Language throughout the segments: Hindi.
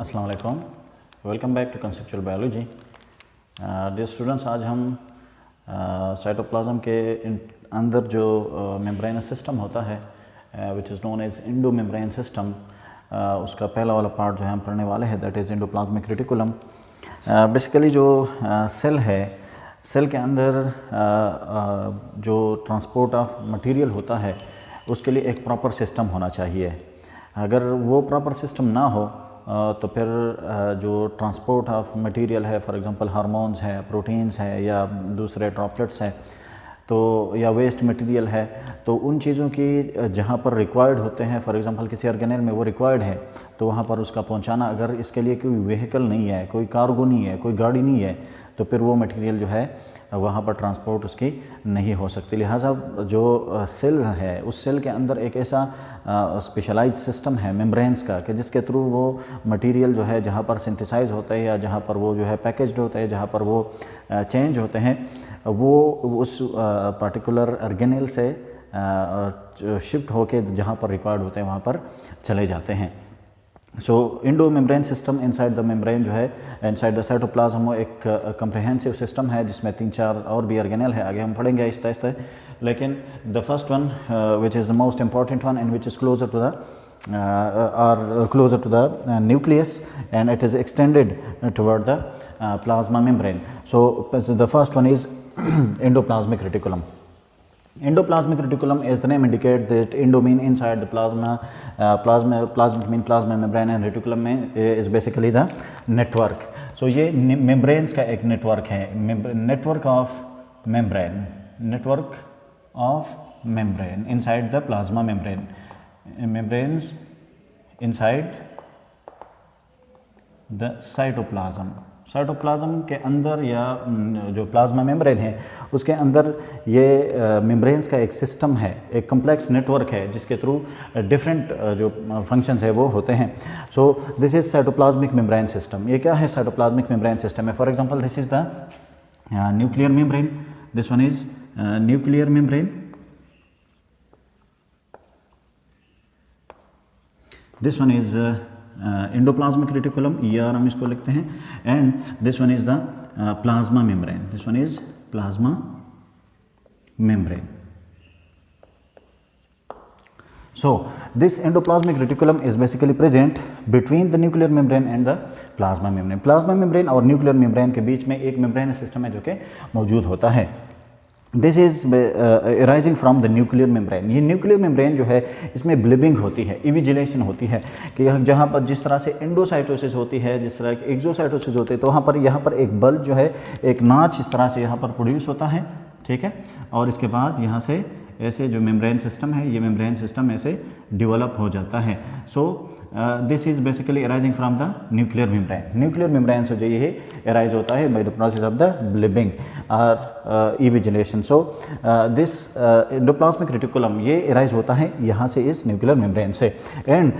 अस्सलाम वालेकुम, welcome back to conceptual biology. Dear students, आज हम साइटोप्लाज्म के अंदर जो मेम्ब्रेनस सिस्टम होता है which is known as endomembrane system, उसका पहला वाला पार्ट जो है हम पढ़ने वाले हैं, that is endoplasmic reticulum. Basically जो सेल है, सेल के अंदर जो ट्रांसपोर्ट ऑफ मटेरियल होता है उसके लिए एक प्रॉपर सिस्टम होना चाहिए। अगर वो प्रॉपर सिस्टम ना हो तो फिर जो ट्रांसपोर्ट ऑफ मटेरियल है, फॉर एग्जांपल हार्मोन्स है, प्रोटीन्स है या दूसरे ड्रॉपलेट्स हैं, तो या वेस्ट मटेरियल है, तो उन चीज़ों की जहाँ पर रिक्वायर्ड होते हैं, फॉर एग्जांपल किसी ऑर्गेनेल में वो रिक्वायर्ड है तो वहाँ पर उसका पहुँचाना, अगर इसके लिए कोई व्हीकल नहीं है, कोई कार्गो नहीं है, कोई गाड़ी नहीं है, तो फिर वो मटेरियल जो है वहाँ पर ट्रांसपोर्ट उसकी नहीं हो सकती। लिहाजा जो सेल है, उस सेल के अंदर एक ऐसा स्पेशलाइज्ड सिस्टम है मेम्ब्रेन्स का कि जिसके थ्रू वो मटेरियल जो है जहाँ पर सिंथेसाइज होता है या जहाँ पर वो जो है पैकेज्ड होता है, जहाँ पर वो चेंज होते हैं, वो उस पर्टिकुलर ऑर्गेनेल से शिफ्ट होके जहाँ पर रिक्वायर्ड होते हैं वहाँ पर चले जाते हैं। So endomembrane system inside the membrane जो है, इनसाइड द साइटोप्लाज्म, वो एक कंप्रिहेंसिव सिस्टम है जिसमें 3-4 और भी ऑर्गेनेल है, आगे हम पढ़ेंगे आहिस्ता आहिस्ता। लेकिन the first one which is the most important one and which is closer to the nucleus and it is extended toward the plasma membrane. So the first one is endoplasmic reticulum. Endoplasmic reticulum, as the name indicates, that endo mean inside the plasmic mean plasma membrane, and reticulum is basically the network. So ये membranes का एक network है, network of membrane inside the plasma membrane, membranes inside the cytoplasm. Cytoplasm के अंदर या जो प्लाज्मा मेम्ब्रेन है उसके अंदर ये मेम्ब्रेन्स का एक सिस्टम है, एक कम्प्लेक्स नेटवर्क है जिसके थ्रू डिफरेंट जो फंक्शंस है वो होते हैं। So this is cytoplasmic membrane system. ये क्या है? साइटोप्लाज्मिक मेम्ब्रेन सिस्टम है। For example this is the nuclear membrane, this one is nuclear membrane, this one is endoplasmic reticulum, ER हम इसको लिखते हैं, and this one is the plasma membrane, this one is plasma membrane. So this endoplasmic reticulum is basically present between the nuclear membrane and the plasma membrane. Plasma membrane और nuclear membrane के बीच में एक मेम्ब्रेन सिस्टम है जो कि मौजूद होता है। This is arising from the nuclear membrane. ये न्यूक्लियर मेम्ब्रेन जो है इसमें ब्लिबिंग होती है, इविजिलेशन होती है कि जहाँ पर जिस तरह से एंडोसाइटोसिस होती है, जिस तरह की एक्सोसाइटोसिस होती है, तो यहाँ पर एक बल्ब जो है, एक नाच इस तरह से यहाँ पर प्रोड्यूस होता है, ठीक है, और इसके बाद यहाँ से ऐसे जो मेम्ब्रेन सिस्टम है, ये मेम्ब्रेन सिस्टम ऐसे डेवलप हो जाता है। So this is basically arising from the nuclear membrane. Nuclear membrane से जो ये अराइज होता है by the process of the blebbing और इविजिलेशन। सो दिस एंडोप्लाज्मिक रेटिकुलम ये अराइज होता है यहाँ से, इस न्यूक्लियर मेम्ब्रेन से, and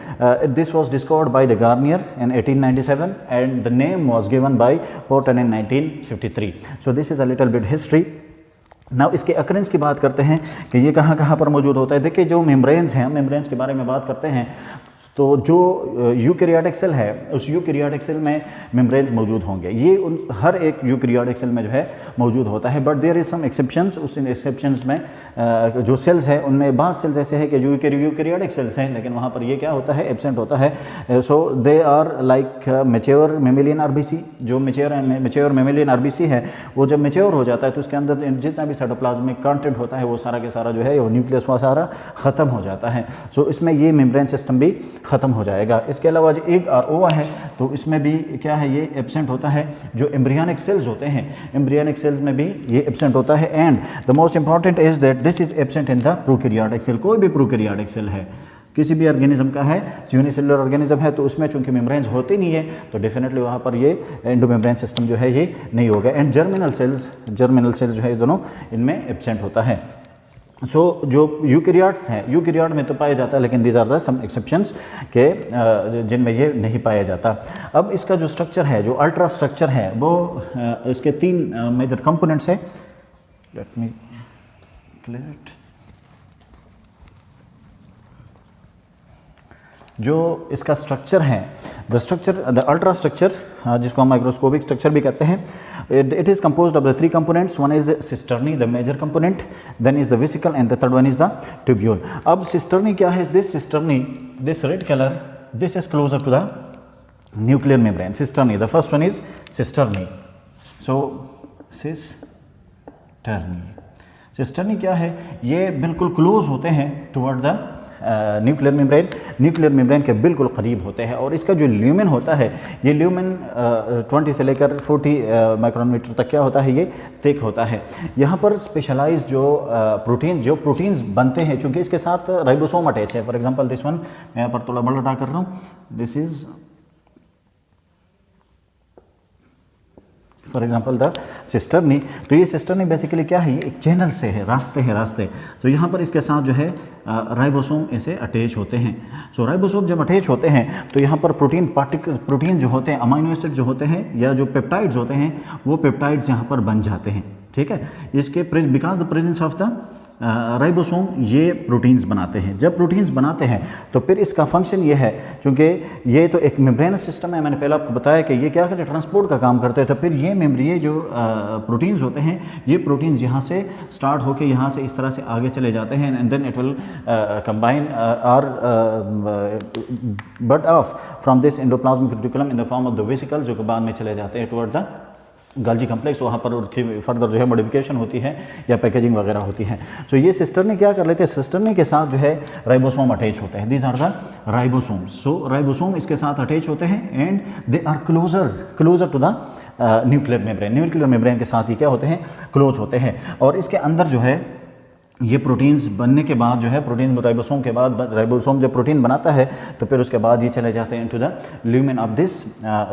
this was discovered by the Garnier in 1897 and the name was given by Porter in 1953। So this is a little bit history. Now इसके अकरेंस की बात करते हैं कि ये कहाँ कहाँ पर मौजूद होता है। देखिए, जो मेम्ब्रेन्स हैं, मेम्ब्रेन्स के बारे में बात करते हैं, तो जो यूकैरियोटिक सेल है, उस यूकैरियोटिक सेल में मेम्ब्रेन्स मौजूद होंगे। ये हर एक यूकैरियोटिक सेल में जो है मौजूद होता है, but there is some exceptions. उस एक्सेप्शंस में जो सेल्स हैं उनमें बाज़ सेल्स ऐसे हैं कि जो यूकैरियोटिक सेल्स हैं, लेकिन वहाँ पर ये क्या होता है, एब्सेंट होता है। So they are like mature mammalian RBC. जो मैच्योर मेमेलियन आरबीसी है, वो जब मैच्योर हो जाता है तो उसके अंदर जितना भी साइटोप्लाज्मिक कंटेंट होता है वो सारा के सारा जो है वो न्यूक्लियस वो सारा ख़त्म हो जाता है। सो इसमें ये मेम्ब्रेन सिस्टम भी ख़त्म हो जाएगा। इसके अलावा जो एग और ओवा है, तो इसमें भी क्या है, ये एब्सेंट होता है। जो एम्ब्रियोनिक सेल्स होते हैं, एम्ब्रियोनिक सेल्स में भी ये एब्सेंट होता है। And the most important is that this is absent in the prokaryotic cell. कोई भी प्रोकैरियोटिक सेल है, किसी भी ऑर्गेनिज्म का है, यूनिसेलुलर ऑर्गेनिज्म है, तो उसमें चूंकि मेम्ब्रेन्स होते नहीं है, तो डेफिनेटली वहाँ पर ये एंडोमेम्ब्रेन सिस्टम जो है ये नहीं होगा। एंड जर्मिनल सेल्स जो है, दोनों इनमें एब्सेंट होता है। सो जो यूकैरियोट्स हैं, यूकैरियोट में तो पाया जाता है, लेकिन these are the some exceptions के जिनमें ये नहीं पाया जाता। अब इसका जो स्ट्रक्चर है, जो अल्ट्रा स्ट्रक्चर है, वो इसके 3 मेजर कंपोनेंट्स है। Let me clear it. जो इसका स्ट्रक्चर है, the structure, the ultra structure, जिसको हम माइक्रोस्कोपिक स्ट्रक्चर भी कहते हैं, it is composed of the 3 components. One is cisternae, the major component, then is the vesicle and the third one is the tubule. अब सिस्टर्नी क्या है? This cisternae, this red colour, this is closer to the nuclear membrane. Cisternae, the first one is cisternae. So cisternae, cisternae क्या है? ये बिल्कुल क्लोज होते हैं toward the nuclear membrane, nuclear membrane के बिल्कुल करीब होते हैं. और इसका जो ल्यूमेन होता है, ये ल्यूमेन 20 से लेकर 40 माइक्रोमीटर तक क्या होता है? ये थिक होता है. यहाँ पर स्पेशलाइज जो प्रोटीन्स बनते हैं, चूँकि इसके साथ राइबोसोम अटैच है. फॉर एग्जांपल दिस वन, मैं यहाँ पर थोड़ा बड़ा ड्रा कर रहा हूँ. This is for example the cisternae. तो ये सिस्टर्नी बेसिकली क्या है? ये एक चैनल से है, रास्ते. तो यहाँ पर इसके साथ जो है राइबोसोम ऐसे अटैच होते हैं. सो राइबोसोम जब अटैच होते हैं तो यहाँ पर प्रोटीन जो होते हैं, अमाइनो एसिड जो होते हैं या जो पेप्टाइड्स होते हैं, वो पेप्टाइड्स यहाँ पर बन जाते हैं. ठीक है, इसके because the presence of the ribosome ये प्रोटीन्स बनाते हैं. जब प्रोटीन्स बनाते हैं तो फिर इसका फंक्शन ये है, चूँकि ये तो एक मेम्ब्रेनस सिस्टम है, मैंने पहले आपको बताया कि ये क्या करते हैं? ट्रांसपोर्ट का काम करते हैं. तो फिर ये जो प्रोटीन्स होते हैं, ये प्रोटीन्स यहाँ से स्टार्ट होकर यहाँ से इस तरह से आगे चले जाते हैं, and then it will combine और bud off from this endoplasmic reticulum in the form of the vesicle, जो कि बाद में चले जाते हैं टुवर्ड द गाल्जी कम्प्लेक्स. वहाँ पर उसकी फर्दर जो है मॉडिफिकेशन होती है या पैकेजिंग वगैरह होती है. सो ये सिस्टर्नी क्या कर लेते हैं? सिस्टर्नी के साथ जो है राइबोसोम अटैच होते हैं. These are the ribosome. So ribosome इसके साथ अटैच होते हैं and they are closer to the nuclear membrane. Nuclear membrane के साथ ये क्या होते हैं? क्लोज होते हैं. और इसके अंदर जो है ये प्रोटीन्स बनने के बाद जो है, प्रोटीन राइबोसोम के बाद, राइबोसोम जब प्रोटीन बनाता है तो फिर उसके बाद ये चले जाते हैं into the lumen of this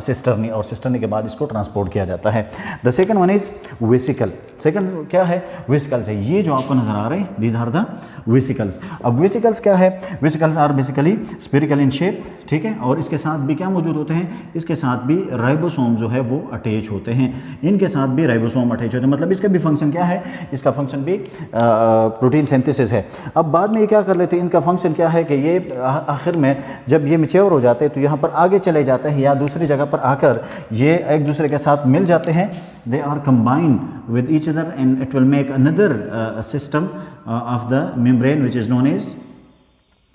cisternae, और सिस्टर्नी के बाद इसको ट्रांसपोर्ट किया जाता है. The second one is vesicle. Second क्या है? वेसिकल्स है. ये जो आपको नजर आ रहे हैं, दीज आर द वेसिकल्स. अब वेसिकल्स क्या है? Vesicles are basically spherical in shape. ठीक है, और इसके साथ भी क्या मौजूद होते हैं? इसके साथ भी राइबोसोम जो है वो अटैच होते हैं. इनके साथ भी राइबोसोम अटैच होते हैं. मतलब इसका भी फंक्शन क्या है? इसका फंक्शन भी प्रोटीन सिंथेसिस है. अब बाद में ये क्या कर लेते हैं? इनका फंक्शन क्या है कि ये आखिर में जब ये मैच्योर हो जाते हैं तो यहाँ पर आगे चले जाते हैं या दूसरी जगह पर आकर ये एक दूसरे के साथ मिल जाते हैं. They are combined with each other and it will make another system of the membrane which is known as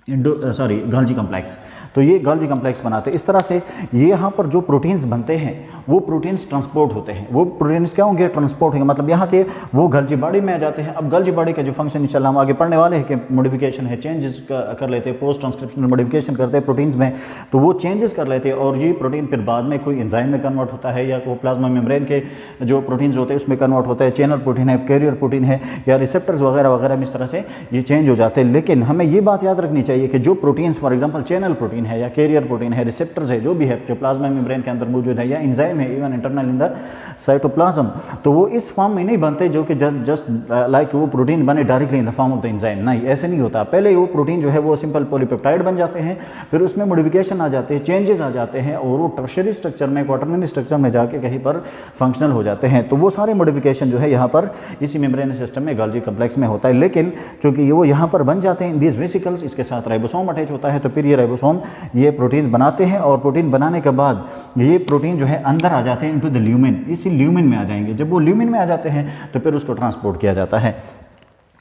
Golgi complex. तो ये गाल्जी कम्प्लेक्स बनाते हैं. इस तरह से ये यहाँ पर जो प्रोटीन्स बनते हैं वो प्रोटीन्स ट्रांसपोर्ट होते हैं. वो प्रोटीन्स क्या होंगे? ट्रांसपोर्ट होंगे. मतलब यहाँ से वो गाल्जी बॉडी में आ जाते हैं. अब गाल्जी बॉडी का जो फंक्शन इंशाल्लाह हम आगे पढ़ने वाले हैं कि मॉडिफिकेशन है, चेंजेस कर लेते हैं, पोस्ट ट्रांसक्रिप्शनल मॉडिफिकेशन करते हैं प्रोटीन्स में. तो वो चेंजेस कर लेते हैं और ये प्रोटीन फिर बाद में कोई एंजाइम में कन्वर्ट होता है या वो प्लाज्मा मेम्ब्रेन के जो प्रोटीन्स होते हैं उसमें कन्वर्ट होता है. चैनल प्रोटीन है, कैरियर प्रोटीन है या रिसेप्टर्स वगैरह वगैरह में इस तरह से ये चेंज हो जाते हैं. लेकिन हमें ये बात याद रखनी चाहिए कि जो proteins for example channel protein है या कैरियर प्रोटीन है, रिसेप्टर्स है, जो भी है, जो प्लाज्मा मेम्ब्रेन के अंदर मौजूद है, या एंजाइम है even internal in the cytoplasm, तो वो इस फॉर्म में नहीं बनते जो कि जस्ट लाइक वो प्रोटीन बने directly in the form of the enzyme. नहीं, ऐसे नहीं होता. पहले वो प्रोटीन जो है वो सिंपल पॉलीपेप्टाइड बन जाते हैं, फिर उसमें मॉडिफिकेशन आ जाते हैं, चेंजेस आ जाते हैं और वो टर्शियरी स्ट्रक्चर में, क्वाटरनरी स्ट्रक्चर में जाके कहीं पर फंक्शनल हो जाते हैं. तो वो सारे मॉडिफिकेशन जो है यहाँ पर इसी मेम्ब्रेन सिस्टम में गाल्जी कम्प्लेक्स में होता है. लेकिन चूंकि वो यहाँ पर बन जाते हैं दीज वेसिकल्स, इसके साथ राइबोसोम अटैच होता है, तो फिर ये राइबोसोम ये प्रोटीन बनाते हैं और प्रोटीन बनाने के बाद ये प्रोटीन जो है अंदर आ जाते हैं इनटू द ल्यूमेन. इसी ल्यूमेन में आ जाएंगे. जब वो ल्यूमेन में आ जाते हैं तो फिर उसको ट्रांसपोर्ट किया जाता है.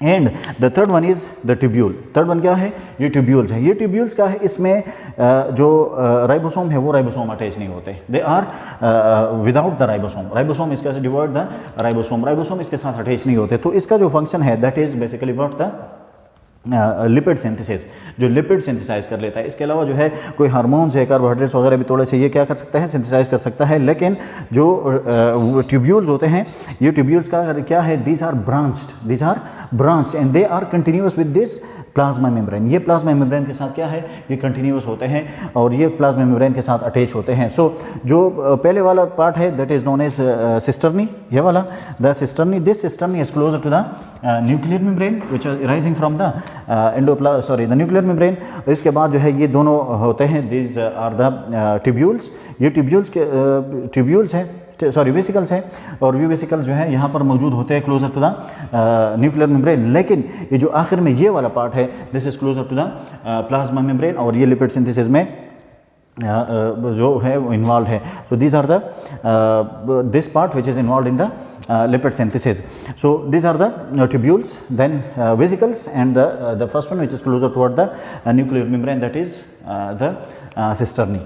And the third one is the tubule. Third one क्या है? ये ट्यूब्यूल्स है. ये ट्यूब्यूल्स क्या है? इसमें जो राइबोसोम है वो राइबोसोम अटैच नहीं होते. They are without the ribosome. Ribosome इसका डिवाइड द राइबोसोम इसके साथ अटैच नहीं होते. तो इसका जो फंक्शन है that is basically what the lipid synthesis, जो लिपिड सिंथेसाइज कर लेता है. इसके अलावा जो है कोई हार्मोन्स है, कार्बोहाइड्रेट्स वगैरह भी थोड़े से ये क्या कर सकता है? सिंथेसाइज कर सकता है. लेकिन जो ट्यूब्यूल्स होते हैं, ये ट्यूब्यूल्स का क्या है? These are branched and they are continuous with this plasma membrane. ये प्लाज्मा मेम्ब्रेन के साथ क्या है? ये कंटिन्यूअस होते हैं और ये प्लाज्मा मेम्ब्रेन के साथ अटैच होते हैं. सो जो पहले वाला पार्ट है that is known as cisternae. ये वाला the cisternae, this cisternae is closer to the nuclear membrane which are arising from the the nuclear membrane. इसके बाद जो है ये दोनों होते हैं, दीज आर द ट्यूब्यूल्स. ये ट्यूब्यूल्स है. सॉरी वेसिकल्स है, और ये वेसिकल्स जो है यहाँ पर मौजूद होते हैं closer to the nuclear membrane, लेकिन ये जो आखिर में ये वाला पार्ट है this is closer to the plasma membrane, और ये लिपिड सिंथेसिस में जो है वो इन्वॉल्व है. So these are the this part which is involve in the lipid synthesis. So these are the tubules, then vesicles, and the first one which is closer toward the nuclear membrane, that is the cisternae.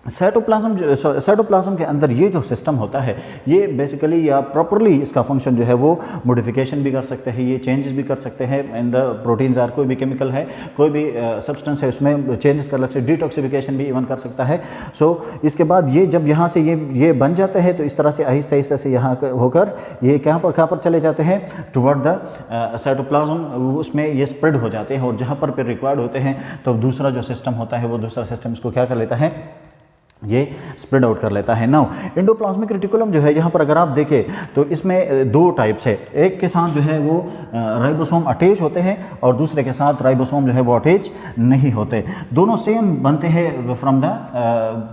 Cytoplasm के अंदर ये जो सिस्टम होता है ये बेसिकली या प्रॉपरली इसका फंक्शन जो है वो मॉडिफिकेशन भी कर सकते हैं, ये चेंजेस भी कर सकते हैं इन द प्रोटीन्स आर, कोई भी केमिकल है, कोई भी सब्सटेंस है उसमें चेंजेस कर सकते हैं, डिटॉक्सिफिकेशन भी इवन कर सकता है. सो इसके बाद ये जब यहाँ से ये बन जाते हैं तो इस तरह से आहिस्ता आहिस्ता से यहाँ होकर ये कहाँ पर चले जाते हैं टुवर्ड द साइटोप्लाज्म, उसमें ये स्प्रेड हो जाते हैं, और जहाँ पर रिक्वायर्ड होते हैं तो दूसरा जो सिस्टम होता है वो दूसरा सिस्टम इसको क्या कर लेता है, ये स्प्रेड आउट कर लेता है. नाउ एंडोप्लाज्मिक रेटिकुलम जो है यहाँ पर अगर आप देखें तो इसमें दो टाइप्स है, एक के साथ जो है वो राइबोसोम अटैच होते हैं और दूसरे के साथ राइबोसोम जो है वो अटैच नहीं होते. दोनों सेम बनते हैं फ्रॉम द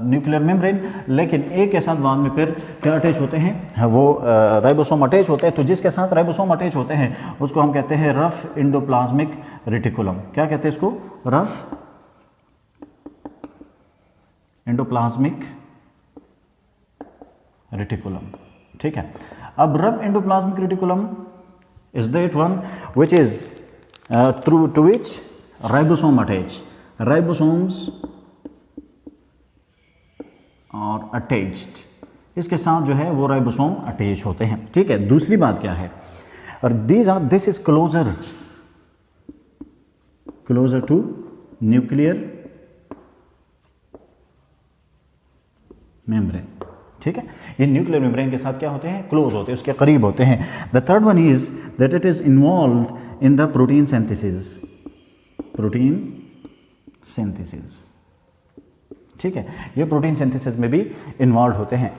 न्यूक्लियर मेम्ब्रेन, लेकिन एक के साथ बाद में फिर क्या अटैच होते हैं, वो राइबोसोम अटैच होते हैं. तो जिसके साथ राइबोसोम अटैच होते हैं उसको हम कहते हैं रफ एंडोप्लाज्मिक रेटिकुलम. क्या कहते हैं इसको, रफ एंडोप्लाज्मिक रेटिकुलम. ठीक है. अब rough endoplasmic reticulum is that one which is through to which ribosome attach, ribosomes और अटैच्ड, इसके साथ जो है वो राइबोसोम अटैच होते हैं. ठीक है. दूसरी बात क्या है, और this is closer to nuclear membrane. ठीक है. ये न्यूक्लियर मेम्ब्रेन के साथ क्या होते हैं, क्लोज होते हैं, उसके करीब होते हैं. The third one is that it is involve in the protein synthesis, protein synthesis. ठीक है. ये प्रोटीन सिंथेसिस में भी इन्वॉल्व होते हैं.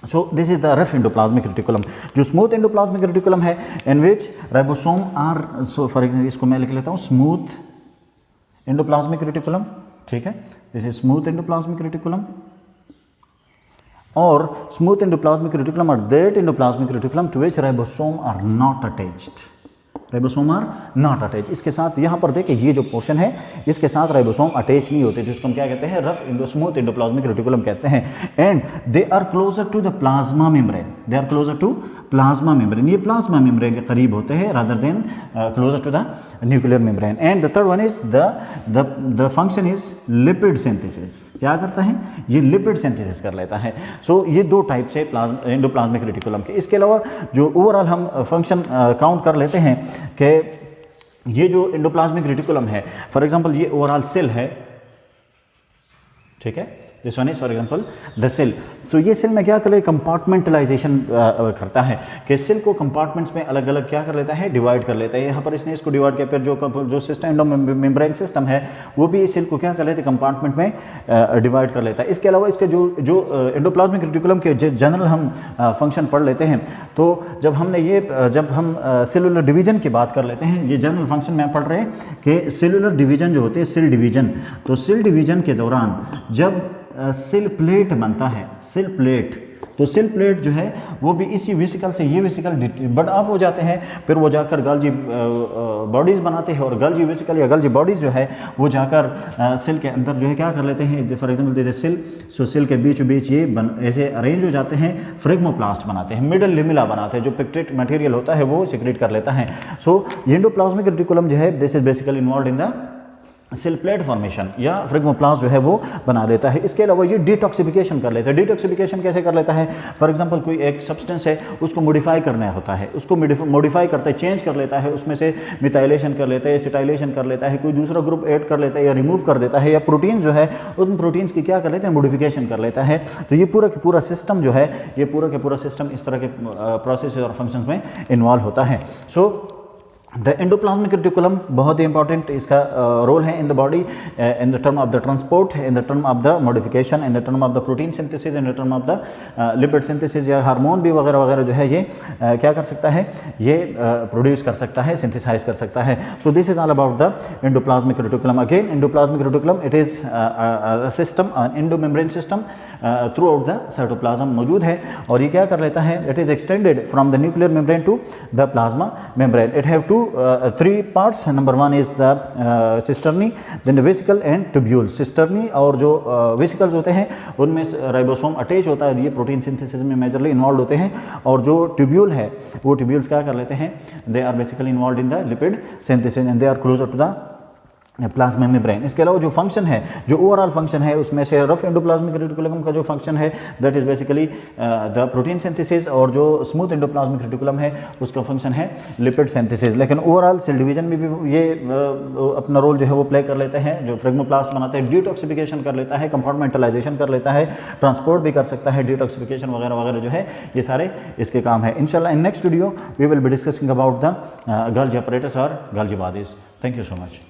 So this is the rough endoplasmic reticulum. जो स्मूथ एंडोप्लाज्मिक रेटिकुलम है in which ribosome are, so for example इसको मैं लिख लेता हूँ स्मूथ एंडोप्लाज्मिक रेटिकुलम. ठीक है. This is smooth endoplasmic reticulum. और smooth endoplasmic reticulum are that endoplasmic reticulum to which ribosome are not attached, ribosome are not attach. इसके साथ यहाँ पर देखिए ये जो पोर्शन है इसके साथ राइबोसोम अटैच नहीं होते, जिसको हम क्या कहते हैं, रफ स्मूथ एंडोप्लाज्मिक रेटिकुलम कहते हैं. And they are closer to the plasma membrane, they are closer to plasma membrane. ये प्लाज्मा मेम्ब्रेन के करीब होते हैं rather than closer to the nuclear membrane. And the third one is the function is lipid synthesis. क्या करता है, ये लिपिड सिंथेसिस कर लेता है. सो ये दो टाइप से एंडोप्लाज्मिक रेटिकुलम के. इसके अलावा जो ओवरऑल हम फंक्शन काउंट कर लेते हैं कि ये जो एंडोप्लाज्मिक रेटिकुलम है, फॉर एग्जांपल ये ओवरऑल सेल है. ठीक है. This one is for example the cell. So ये सेल में क्या कर कंपार्टमेंटलाइजेशन करता है कि सेल को कंपार्टमेंट्स में अलग अलग क्या कर लेता है, डिवाइड कर लेता है. यहाँ पर इसने इसको डिवाइड किया. फिर जो सिस्टम एंडो मेम्ब्रेन सिस्टम है वो भी इस सेल को क्या कर लेते हैं, कंपार्टमेंट में डिवाइड कर लेता है. इसके अलावा इसके जो एंडोप्लाज्मिक रेटिकुलम के जनरल हम फंक्शन पढ़ लेते हैं, तो जब हम सेलुलर डिवीजन की बात कर लेते हैं, ये जनरल फंक्शन में पढ़ रहे हैं कि सेलुलर डिवीजन जो होते हैं, सेल डिवीजन, तो सेल डिवीजन के दौरान जब सेल प्लेट बनता है, सेल प्लेट, तो सेल प्लेट जो है वो भी इसी वेसिकल से ये वेसिकल बड ऑफ हो जाते हैं, फिर वो जाकर गल्जी बॉडीज़ बनाते हैं, और गल्जी वेसिकल या गल्जी बॉडीज़ जो है वो जाकर सेल के अंदर जो है क्या कर लेते हैं, फॉर एग्जांपल जैसे सेल, सो सेल के बीच बीच ये ऐसे अरेंज हो जाते हैं, फ्रेगमोप्लास्ट बनाते हैं, मिडल लिमिला बनाते हैं, जो पिक्टेट मटेरियल होता है वो सिक्रेट कर लेता है. सो एंडोप्लाज्मिक रेटिकुलम जो है this is basically involve in the cell plate formation या फ्रेगमोप्लास्ट जो है वो बना लेता है. इसके अलावा ये डिटॉक्सिफिकेशन कर लेता है. डिटॉक्सिफिकेशन कैसे कर लेता है, फॉर एग्जांपल कोई एक सब्सटेंस है उसको मॉडिफाई करना होता है, उसको मॉडिफाई करता है, चेंज कर लेता है, उसमें से मिथाइलेशन कर लेता है, एसिटाइलेशन कर लेता है, कोई दूसरा ग्रुप ऐड कर लेता है या रिमूव कर देता है, या प्रोटीन जो है उन प्रोटीन्स की क्या कर लेते हैं, मॉडिफिकेशन कर लेता है. तो ये पूरा सिस्टम जो है, ये पूरा सिस्टम इस तरह के प्रोसेस और फंक्शंस में इन्वॉल्व होता है. सो द एंडोप्लाज्मिक रेटिकुलम बहुत ही इंपॉर्टेंट इसका रोल है in the body, in the term of the transport, in the term of the modification, in the term of the protein synthesis, in the term of the lipid synthesis या हार्मोन भी वगैरह वगैरह जो है ये क्या कर सकता है, ये प्रोड्यूस कर सकता है, सिंथेसाइज कर सकता है. So this is all about the endoplasmic reticulum. Again endoplasmic reticulum it is system, endomembrane system throughout the cytoplasm मौजूद है और ये क्या कर लेता है, it is extended from the nuclear membrane to the plasma membrane. It have three parts. Number one is the cisternae, then the vesicle and tubules. cisternae और जो vesicles होते हैं उनमें राइबोसोम अटैच होता है, ये प्रोटीन सिंथेसिस में मेजरली इन्वॉल्व होते हैं, और जो ट्यूब्यूल है वो ट्यूब्यूल्स क्या कर लेते हैं, they are basically involve in the lipid synthesis and they are closer to the plasma membrane. इसके अलावा जो फंक्शन है, जो ओवरऑल फंक्शन है, उसमें से रफ एंडोप्लाज्मिक रेटिकुलम का जो फंक्शन है that is basically the protein synthesis, और जो स्मूथ एंडोप्लाज्मिक रेटिकुलम है उसका फंक्शन है लिपिड सिंथेसिस. लेकिन ओवरऑल सेल डिवीजन में भी ये अपना रोल जो है वो प्ले कर लेते हैं. जो फ्रेगमोप्लास्ट बनाते हैं, डिटॉक्सिफिकेशन कर लेता है, कंपार्टमेंटलाइजेशन कर लेता है, ट्रांसपोर्ट भी कर सकता है, डिटॉक्सिफिकेशन वगैरह वगैरह जो है ये सारे इसके काम है. इंशाल्लाह in next video we will be discussing about the Golgi apparatus और Golgi bodies. Thank you so much.